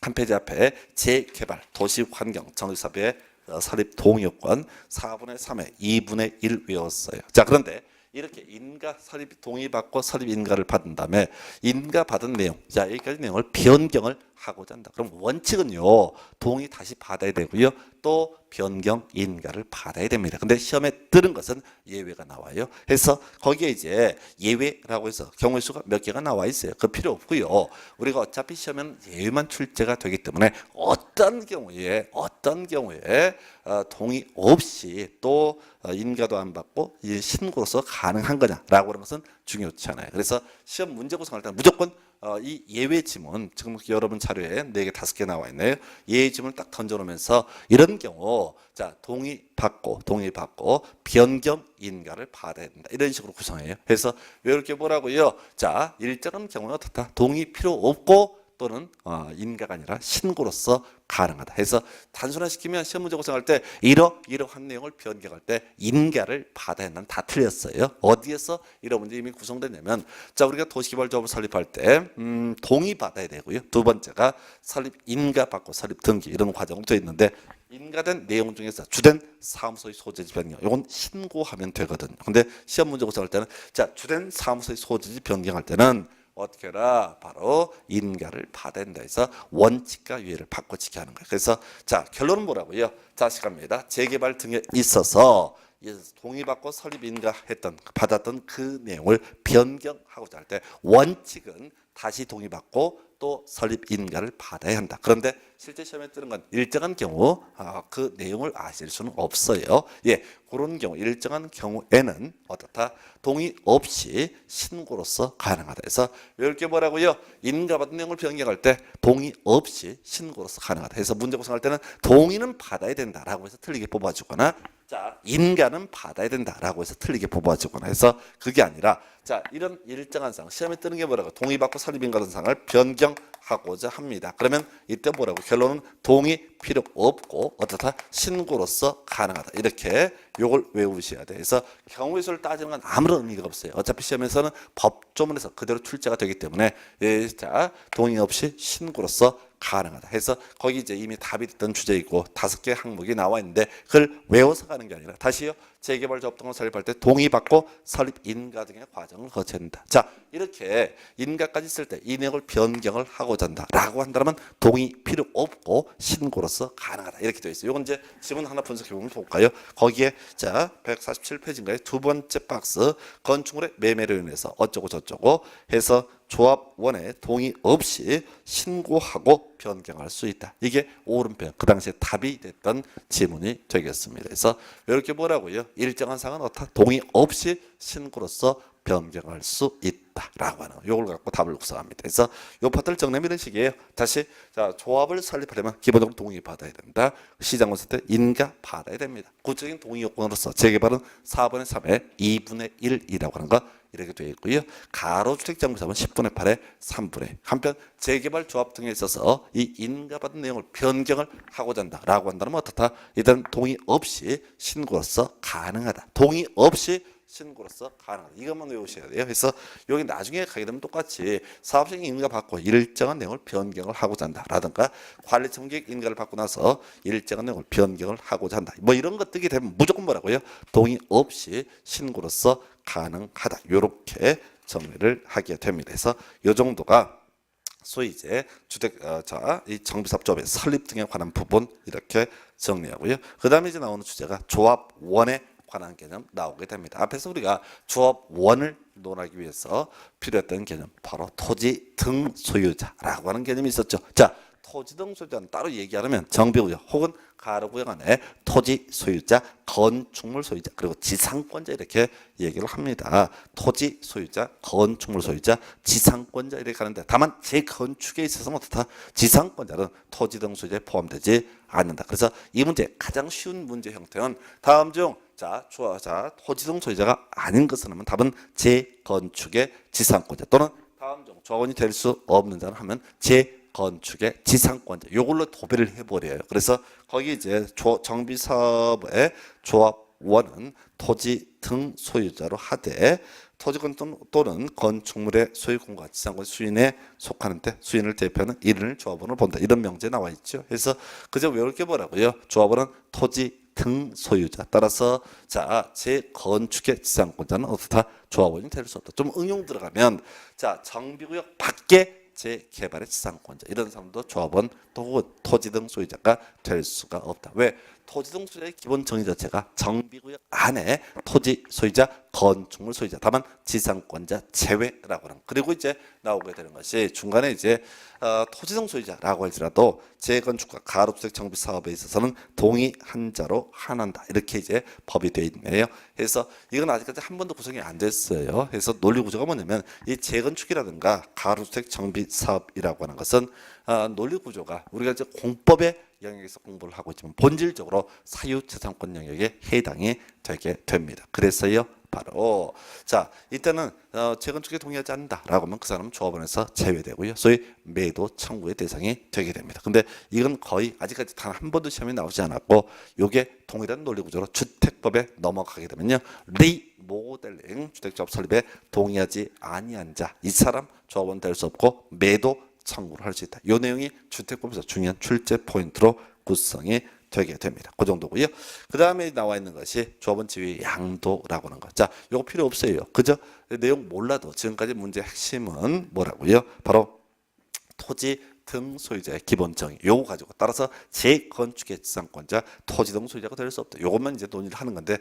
한 페이지 앞에 재개발, 도시환경, 정비사업의 설립 동의요건 4분의 3에 2분의 1 외웠어요. 자, 그런데 이렇게 인가 설립 동의받고 설립 인가를 받은 다음에 인가 받은 내용, 자 여기까지 내용을 변경을 하고자 한다. 그럼 원칙은요 동의 다시 받아야 되고요 또 변경 인가를 받아야 됩니다. 근데 시험에 뜨는 것은 예외가 나와요. 그래서 거기에 이제 예외라고 해서 경우의 수가 몇 개가 나와 있어요. 그 필요 없고요. 우리가 어차피 시험에는 예외만 출제가 되기 때문에 어떤 경우에 동의 없이 또 인가도 안 받고 신고로서 가능한 거냐라고 하는 것은 중요치 않아요. 그래서 시험 문제 구성할 때는 무조건 이 예외 지문 지금 여러분 자료에 4개 5개 나와 있네요. 예외 지문을 딱 던져놓으면서 이런 경우 자 동의받고 변경 인가를 받아야 된다. 이런 식으로 구성해요. 그래서 이렇게 뭐라고요? 자 일정한 경우는 어떻다? 동의 필요 없고 또는 인가가 아니라 신고로서 가능하다. 해서 단순화시키면 시험 문제 구성할 때 이러한 내용을 변경할 때 인가를 받아야 한다는 다 틀렸어요. 어디에서 이런 문제 이미 구성됐냐면 자 우리가 도시개발조합을 설립할 때 동의 받아야 되고요. 두 번째가 설립 인가 받고 설립 등기 이런 과정도 되어 있는데 인가된 내용 중에서 주된 사무소의 소재지 변경 이건 신고하면 되거든요. 근데 시험 문제 구성할 때는 자 주된 사무소의 소재지 변경할 때는 어떻게 해라? 바로 인가를 받아야 된다 해서 원칙과 유예를 바꿔 지켜야 하는 거예요. 그래서 자 결론은 뭐라고요? 다시 갑니다. 재개발 등에 있어서 동의받고 설립 인가했던 받았던 그 내용을 변경하고자 할 때 원칙은 다시 동의받고 또 설립 인가를 받아야 한다. 그런데 실제 시험에 뜨는 건 일정한 경우 그 내용을 아실 수는 없어요. 예, 그런 경우 일정한 경우에는 어떻다? 동의 없이 신고로서 가능하다. 해서 이렇게 뭐라고요? 인가받은 내용을 변경할 때 동의 없이 신고로서 가능하다. 해서 문제 구성할 때는 동의는 받아야 된다라고 해서 틀리게 뽑아주거나 자 인가는 받아야 된다라고 해서 틀리게 뽑아주거나 해서 그게 아니라 자 이런 일정한 상황 시험에 뜨는 게 뭐라고 동의받고 설립인가 같은 상황을 변경하고자 합니다. 그러면 이때 뭐라고 결론은 동의 필요 없고 어떻다 신고로서 가능하다. 이렇게 요걸 외우셔야 돼. 그래서 경우의 수를 따지는 건 아무런 의미가 없어요. 어차피 시험에서는 법조문에서 그대로 출제가 되기 때문에 자 동의 없이 신고로서 가능하다 해서 거기 이제 이미 답이 됐던 주제이고 5개 항목이 나와 있는데 그걸 외워서 가는 게 아니라 다시요 재개발 조합 등을 설립할 때 동의받고 설립 인가 등의 과정을 거쳐야 된다. 자 이렇게 인가까지 있을 때 이 내용을 변경을 하고자 한다라고 한다면 동의 필요 없고 신고로서 가능하다 이렇게 되어 있어요. 이건 이제 지문 하나 분석해 보면 볼까요? 거기에 자 147페이지인가요? 두 번째 박스 건축물의 매매로 인해서 어쩌고 저쩌고 해서 조합원의 동의 없이 신고하고 변경할 수 있다. 이게 오른편 그 당시에 답이 됐던 지문이 되겠습니다. 그래서 이렇게 뭐라고요? 일정한 상황은 어떻다? 동의 없이 신고로서 변경할 수 있다라고 하는 요걸 갖고 답을 구성합니다. 그래서 요 파트를 정리하면 이런 식이에요. 다시 자 조합을 설립하려면 기본적으로 동의 받아야 된다. 시장 건설 때 인가 받아야 됩니다. 구체적인 동의 요건으로서 재개발은 4분의 3에 2분의 1이라고 하는 거 이렇게 되어 있고요. 가로주택 정비사업은 10분의 8에 3분의 한편 재개발 조합 등에 있어서 이 인가받은 내용을 변경을 하고자 한다라고 한다면 어떻다? 일단 동의 없이 신고로서 가능하다. 동의 없이 신고로서 가능하다. 이것만 외우셔야 돼요. 그래서 여기 나중에 가게 되면 똑같이 사업적 인가 받고 일정한 내용을 변경을 하고자 한다라든가 관리청객 인가를 받고 나서 일정한 내용을 변경을 하고자 한다. 뭐 이런 것 뜨게 되면 무조건 뭐라고요? 동의 없이 신고로서 가능하다. 이렇게 정리를 하게 됩니다. 그래서 이 정도가 소위 이제 주택 이 정비사업조합의 설립 등에 관한 부분 이렇게 정리하고요. 그다음에 이제 나오는 주제가 조합원의 관한 개념 나오게 됩니다. 앞에서 우리가 조합원을 논하기 위해서 필요했던 개념 바로 토지 등 소유자라고 하는 개념이 있었죠. 자, 토지 등 소유자는 따로 얘기하려면 정비구역 혹은 가로구역 안에 토지 소유자, 건축물 소유자 그리고 지상권자 이렇게 얘기를 합니다. 토지 소유자, 건축물 소유자, 지상권자 이렇게 가는데 다만 재건축에 있어서는 어떻다? 지상권자는 토지 등 소유자에 포함되지 않는다. 그래서 이 문제 가장 쉬운 문제 형태는 다음 중 토지 등 소유자가 아닌 것은 하면 답은 재건축의 지상권자 또는 다음 중 조합원이 될 수 없는 자는 하면 재건축의 지상권자. 요걸로 도배를 해버려요. 그래서 거기 이제 정비사업의 조합원은 토지 등 소유자로 하되 토지권 또는 건축물의 소유권과 지상권 수인에 속하는데 수인을 대표하는 이른을 조합원을 본다. 이런 명제에 나와 있죠. 그래서 그저 외울 게 뭐라고요? 조합원은 토지 등 소유자. 따라서 자 재건축의 지상권자는 어떻다? 조합원이 될 수 없다. 좀 응용 들어가면 자 정비구역 밖에 재개발의 지상권자 이런 사람도 조합원 또 토지 등 소유자가 될 수가 없다. 왜? 토지 등 소유자의 기본 정의 자체가 정비구역 안에 토지 소유자, 건축물 소유자, 다만 지상권자 제외라고 하는. 그리고 이제 나오게 되는 것이 중간에 이제 토지 등 소유자라고 할지라도 재건축과 가로주택 정비 사업에 있어서는 동의한 자로 한한다. 이렇게 이제 법이 되어 있네요. 그래서 이건 아직까지 한 번도 구성이 안 됐어요. 그래서 논리 구조가 뭐냐면 이 재건축이라든가 가로주택 정비 사업이라고 하는 것은 논리 구조가 우리가 이제 공법의 영역에서 공부를 하고 있지만 본질적으로 사유재산권 영역에 해당이 되게 됩니다. 그래서요 바로 자 이때는 재건축에 동의하지 않는다라고 하면 그 사람은 조합원에서 제외되고요. 소위 매도 청구의 대상이 되게 됩니다. 근데 이건 거의 아직까지 단 한 번도 시험에 나오지 않았고 요게 동일한 논리 구조로 주택법에 넘어가게 되면요. 리모델링 주택조합 설립에 동의하지 아니한 자 이 사람 조합원 될 수 없고 매도 청구를 할 수 있다. 이 내용이 주택법에서 중요한 출제 포인트로 구성이 되게 됩니다. 그 정도고요. 그 다음에 나와 있는 것이 조합원 지위 양도라고 하는 것. 자, 이거 필요 없어요. 그저 내용 몰라도 지금까지 문제 핵심은 뭐라고요? 바로 토지 등 소유자의 기본 정의 요거 가지고 따라서 재건축의 지상권자 토지 등 소유자가 될 수 없다. 요것만 이제 논의를 하는 건데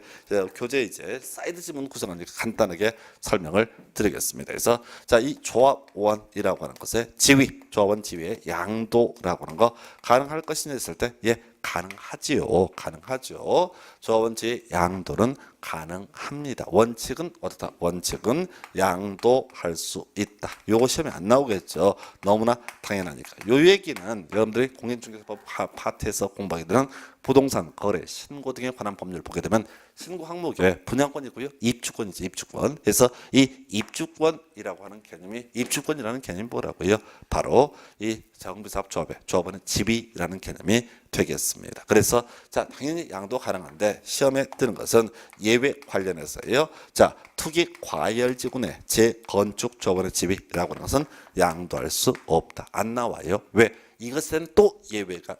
교재 이제 사이드 지문 구성을 간단하게 설명을 드리겠습니다. 그래서 자 이 조합원이라고 하는 것의 지위 조합원 지위의 양도라고 하는 거 가능할 것이냐 했을 때 예 가능하지요. 가능하죠. 조합원 지위 양도는 가능합니다. 원칙은 어떻다? 원칙은 양도할 수 있다. 요거 시험에 안 나오겠죠. 너무나 당연하니까. 요 얘기는 여러분들이 공인중개사법 파트에서 공부하게 되는 부동산 거래 신고 등에 관한 법률을 보게 되면 신고 항목에 분양권이고요. 입주권이죠. 입주권. 그래서 이 입주권이라고 하는 개념이 입주권이라는 개념이 뭐라고요? 바로 이 정비사업 조합원의 지위라는 개념이 되겠습니다. 그래서 자 당연히 양도 가능한데 시험에 뜨는 것은 예외 관련해서예요. 자 투기 과열지구내 재건축 조합원의 지위라고 하는 것은 양도할 수 없다. 안 나와요. 왜? 이것엔 또 예외가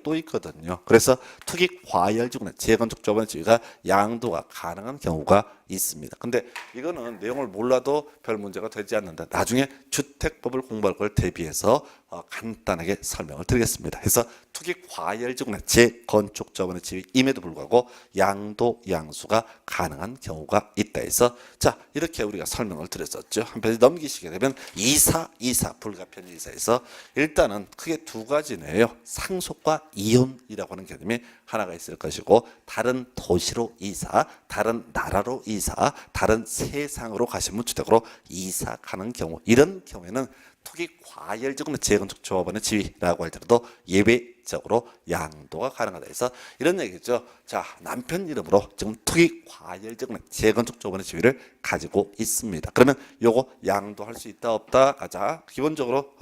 또 있거든요. 그래서 투기 과열지구내 재건축 조합원의 지위가 양도가 가능한 경우가 있습니다. 근데 이거는 내용을 몰라도 별 문제가 되지 않는다. 나중에 주택법을 공부할 걸 대비해서 간단하게 설명을 드리겠습니다. 그래서 투기 과열지구내 재건축 조합원의 지위임에도 불구하고 양도 양수가 가능한 경우가 있다 해서 자 이렇게 우리가 설명을 드렸었죠. 한 페이지 넘기시게 되면 이사 불가피한 이사에서 일단은 크게 두 가지네요. 상속과 이혼이라고 하는 개념이 하나가 있을 것이고 다른 도시로 이사, 다른 나라로 이사, 다른 세상으로 가시면 주택으로 이사 가는 경우 이런 경우에는 투기 과열지구내 재건축 조합원의 지위라고 할지라도 예외적으로 양도가 가능하다 해서 이런 얘기죠. 자 남편 이름으로 지금 투기 과열지구내 재건축 조합원의 지위를 가지고 있습니다. 그러면 요거 양도할 수 있다 없다? 자 기본적으로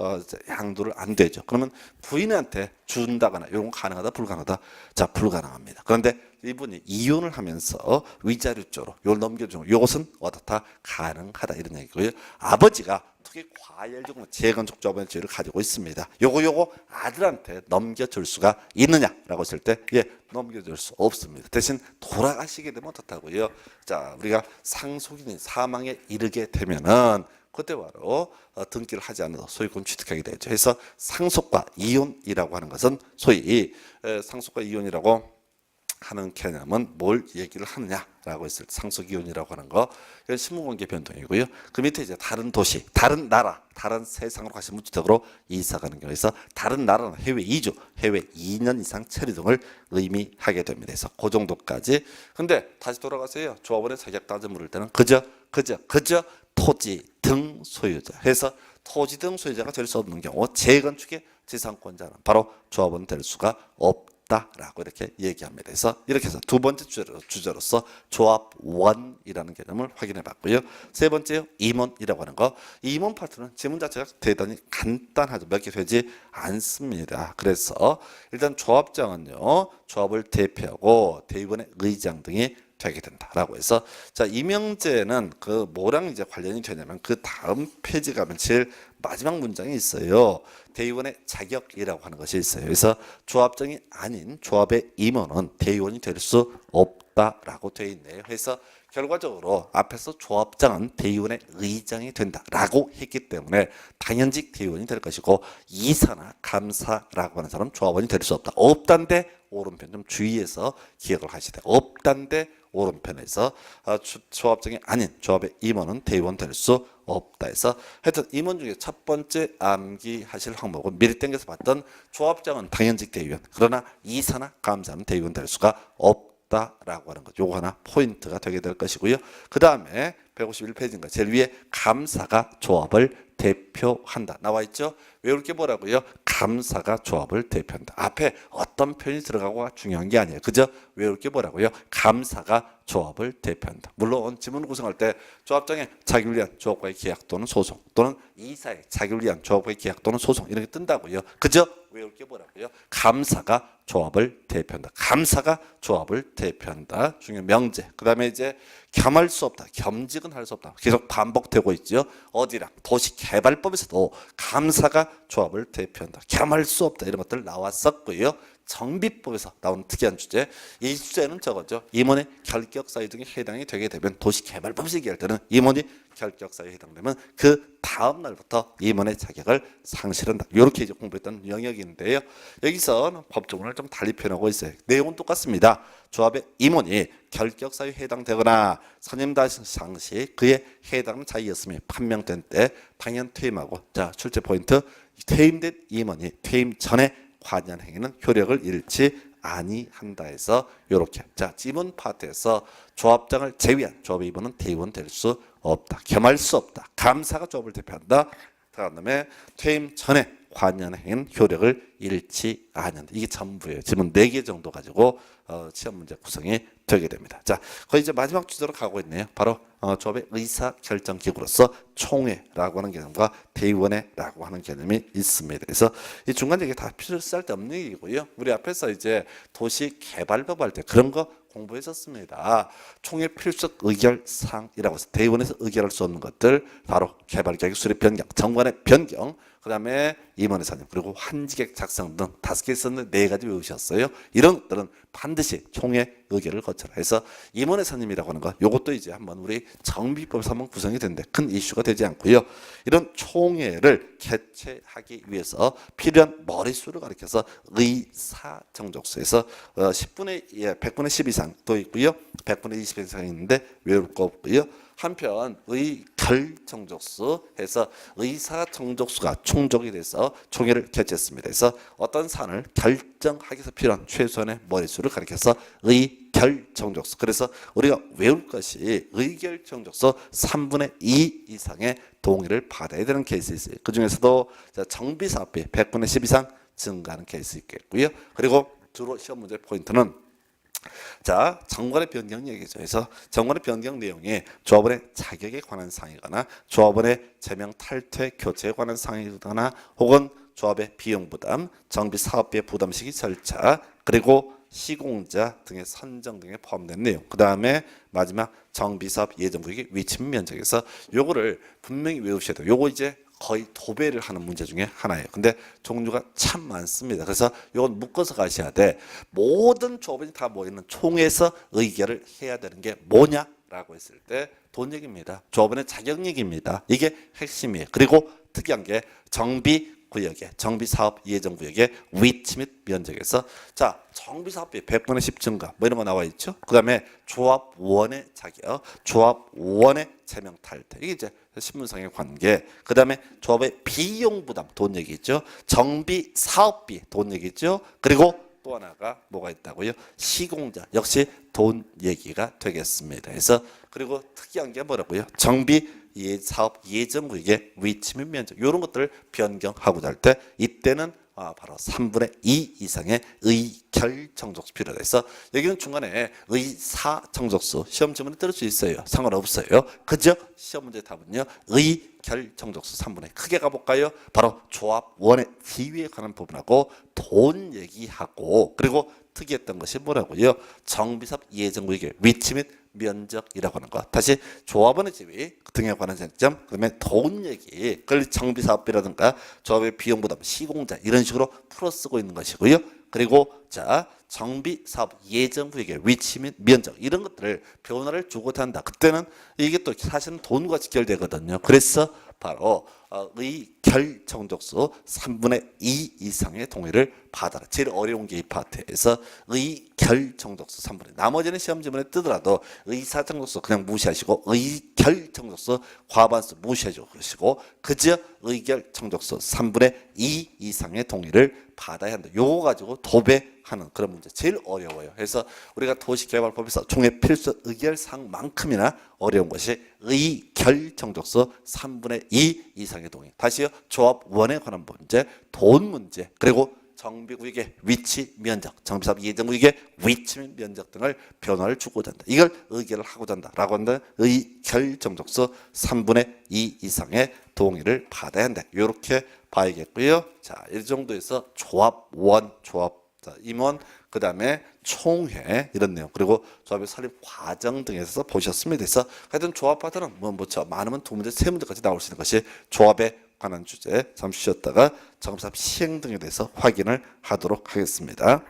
양도를 안 되죠. 그러면 부인한테 준다거나 이런 거 가능하다 불가능하다? 자 불가능합니다. 그런데 이분이 이혼을 하면서 위자료 쪽으로 요걸 넘겨주는 요것은 어떻다? 가능하다 이런 얘기고요. 아버지가 투기 과열지구내 재건축 조합원의 지위를 가지고 있습니다. 요거 아들한테 넘겨줄 수가 있느냐라고 했을 때 예 넘겨줄 수 없습니다. 대신 돌아가시게 되면 어떻다고요? 자 우리가 상속인이 사망에 이르게 되면은 그때 바로 등기를 하지 않아도 소유권 취득하게 되죠. 그래서 상속과 이혼이라고 하는 것은 소위 상속과 이혼이라고 하는 개념은 뭘 얘기를 하느냐라고 했을 때 상속이혼이라고 하는 거 이건 신분관계 변동이고요. 그 밑에 이제 다른 도시, 다른 나라, 다른 세상으로 가시면 주택으로 이사 가는 경우에서 다른 나라는 해외 이주, 해외 2년 이상 체류 등을 의미하게 됩니다. 그래서 그 정도까지. 근데 다시 돌아가세요. 조합원의 자격 따져 물을 때는 그저 토지 등 소유자. 해서 토지 등 소유자가 될 수 없는 경우 재건축의 지상권자는 바로 조합원 될 수가 없다. 없다라고 이렇게 얘기합니다. 그래서 이렇게 해서 두 번째 주제로서 조합원이라는 개념을 확인해 봤고요. 세 번째 임원이라고 하는 거. 임원 파트는 지문 자체가 대단히 간단하죠. 몇 개 되지 않습니다. 그래서 일단 조합장은요, 조합을 대표하고 대의원의 의장 등이 되게 된다라고 해서, 자, 이명제는 그 뭐랑 이제 관련이 되냐면 그 다음 페이지 가면 제일 마지막 문장이 있어요. 대의원의 자격이라고 하는 것이 있어요. 그래서 조합장이 아닌 조합의 임원은 대의원이 될 수 없다라고 되어 있네요. 그래서 결과적으로 앞에서 조합장은 대의원의 의장이 된다라고 했기 때문에 당연직 대의원이 될 것이고, 이사나 감사라고 하는 사람은 조합원이 될 수 없다. 없단데 오른편 좀 주의해서 기억을 하시되, 없단데 오른편에서 조합장이 아닌 조합의 임원은 대의원 될 수 없다 해서, 하여튼 임원 중에 첫 번째 암기하실 항목은 미리 땡겨서 봤던 조합장은 당연직 대의원, 그러나 이사나 감사는 대의원 될 수가 없다라고 하는 것, 요거 하나 포인트가 되게 될 것이고요. 그 다음에 151페이지인가 제일 위에 감사가 조합을 대표한다 나와 있죠. 외울 게 뭐라고요? 감사가 조합을 대표한다. 앞에 어떤 표현이 들어가고가 중요한 게 아니에요. 그저 외울 게 뭐라고요? 감사가 조합을 대표한다. 물론 지문을 구성할 때 조합장의 자기를 위한 조합과의 계약 또는 소송, 또는 이사의 자기를 위한 조합과의 계약 또는 소송, 이런 게 뜬다고요. 그저 외울 게 뭐라고요? 감사가 조합을 대표한다. 감사가 조합을 대표한다. 중요한 명제. 그 다음에 이제 겸할 수 없다. 겸직은 할 수 없다. 계속 반복되고 있죠. 어디랑? 도시개발법에서도 감사가 조합을 대표한다. 겸할 수 없다. 이런 것들 나왔었고요. 정비법에서 나오는 특이한 주제, 이 주제는 저거죠. 임원의 결격사유 등에 해당이 되게 되면, 도시개발법에서 얘기할 때는 임원이 결격사유에 해당되면 그 다음 날부터 임원의 자격을 상실한다. 이렇게 이제 공부했던 영역인데요. 여기서 법조문을 좀 달리 표현하고 있어요. 내용은 똑같습니다. 조합의 임원이 결격사유에 해당되거나 선임당 시 그에 해당하는 자이었음이 판명된 때 당연 퇴임하고, 자, 출제 포인트, 퇴임된 임원이 퇴임 전에 관여한 행위는 효력을 잃지 아니한다 해서 이렇게, 자, 지문 파트에서 조합장을 제외한 조합의 임원은 대의원 될 수 없다. 겸할 수 없다. 감사가 조합을 대표한다. 그다음에 퇴임 전에 관여한 행위는 효력을 잃지 않는다. 이게 전부예요. 지문 4개 정도 가지고 시험 문제 구성이 되게 됩니다. 자, 거의 이제 마지막 주제로 가고 있네요. 바로 조합의 의사 결정 기구로서 총회라고 하는 개념과 대의원회라고 하는 개념이 있습니다. 그래서 이 중간 얘기 다 필요 쓸데없는 얘기고요. 우리 앞에서 이제 도시개발법 할 때 그런 거 공부했었습니다. 총회 필수적 의결사항이라고 해서 대의원에서 의결할 수 없는 것들, 바로 개발계획 수립 변경, 정관의 변경, 그 다음에 임원의 선임, 그리고 환지객 작성 등 5개 있었는데 4가지 외우셨어요. 이런 것들은 반드시 총회 의결을 거쳐라 해서 임원의 선임이라고 하는 거, 요것도 이제 한번 우리 정비법에서 한번 구성이 되는데 큰 이슈가 되지 않고요. 이런 총회를 개최하기 위해서 필요한 머릿수를 가리켜서 의사정족수에서 100분의 10 이상 또 있고요. 100분의 20 이상 있는데 외울 거 없고요. 한편 의결정족수 해서 의사정족수가 충족이 돼서 총회를 개최했습니다. 그래서 어떤 사안을 결정하기 위해서 필요한 최소한의 머릿수를 가리켜서 의결정족수. 그래서 우리가 외울 것이 의결정족수 3분의 2 이상의 동의를 받아야 되는 케이스 있어요. 그 중에서도 정비사업비 100분의 10 이상 증가하는 케이스 있겠고요. 그리고 주로 시험 문제 포인트는, 자, 정관의 변경 얘기죠. 그래서 정관의 변경 내용이 조합원의 자격에 관한 사항이거나 조합원의 제명 탈퇴 교체에 관한 사항이거나 혹은 조합의 비용 부담, 정비 사업비의 부담 시기 절차, 그리고 시공자 등의 선정 등에 포함된 내용. 그 다음에 마지막 정비사업 예정구역의 위치 면적에서 요거를 분명히 외우셔야 돼요. 요거 이제 거의 도배를 하는 문제 중에 하나예요. 근데 종류가 참 많습니다. 그래서 이건 묶어서 가셔야 돼. 모든 조합원이 다 모이는 총회에서 의결을 해야 되는 게 뭐냐라고 했을 때 돈 얘기입니다. 조합원의 자격 얘기입니다. 이게 핵심이에요. 그리고 특이한 게 정비구역의 정비사업 예정구역의 위치 및 면적에서, 자, 정비사업비 100분의 10 증가 뭐 이런 거 나와 있죠. 그 다음에 조합원의 자격, 조합원의 제명 탈퇴, 이게 이제 신분상의 관계. 그 다음에 조합의 비용 부담, 돈 얘기죠. 정비 사업비, 돈 얘기죠. 그리고 또 하나가 뭐가 있다고요? 시공자, 역시 돈 얘기가 되겠습니다. 그래서 그리고 특이한 게 뭐라고요? 정비 사업 예정구역의 위치 및 면적, 이런 것들을 변경하고자 할 때 이때는 바로 3분의 2 이상의 의결 정족수 필요하다 해서 여기는 중간에 의사 정족수 시험 지문에 들을 수 있어요. 상관없어요. 그죠? 시험 문제 답은요. 의결 정족수 3분의 크게 가볼까요? 바로 조합 원의 지위에 관한 부분하고 돈 얘기하고 그리고 특이했던 것이 뭐라고요? 정비삽 예정구역의 위치 및 면적이라고 하는 것. 다시 조합원의 지위 등에 관한 쟁점, 그다음에 돈 얘기, 그걸 정비사업비라든가 조합의 비용 부담, 시공자 이런 식으로 풀어 쓰고 있는 것이고요. 그리고 자 정비사업 예정구역의 위치 및 면적 이런 것들을 변화를 주고자 한다. 그때는 이게 또 사실은 돈과 직결되거든요. 그래서 바로 의결 정족수 3분의 2 이상의 동의를 받아라. 제일 어려운 게 이 파트에서 의결 정족수 3분의 나머지는 시험 지문에 뜨더라도 의사 정족수 그냥 무시하시고 의결 정족수 과반수 무시하시고 그저 의결 정족수 3분의 2 이상의 동의를 받아야 한다. 요거 가지고 도배하는 그런 문제 제일 어려워요. 그래서 우리가 도시개발법에서 총회 필수 의결사항만큼이나 어려운 것이 의결 정족수 3분의 2 이상의 동의. 다시요. 조합원에 관한 문제, 돈 문제, 그리고 정비구역의 위치, 면적, 정비사업 예정구역의 위치 및 면적 등을 변화를 주고자 한다. 이걸 의결을 하고자 한다라고 한다면 의결 정족수 3분의 2 이상의 동의를 받아야 한다. 이렇게 봐야겠고요. 자, 이 정도에서 조합원, 임원, 그 다음에 총회 이런 내용 그리고 조합의 설립 과정 등에서 보셨으면 돼서 하여튼 조합 파트는 많으면 2문제, 3문제까지 나올 수 있는 것이 조합에 관한 주제 잠시 쉬었다가 정비사업 시행 등에 대해서 확인을 하도록 하겠습니다.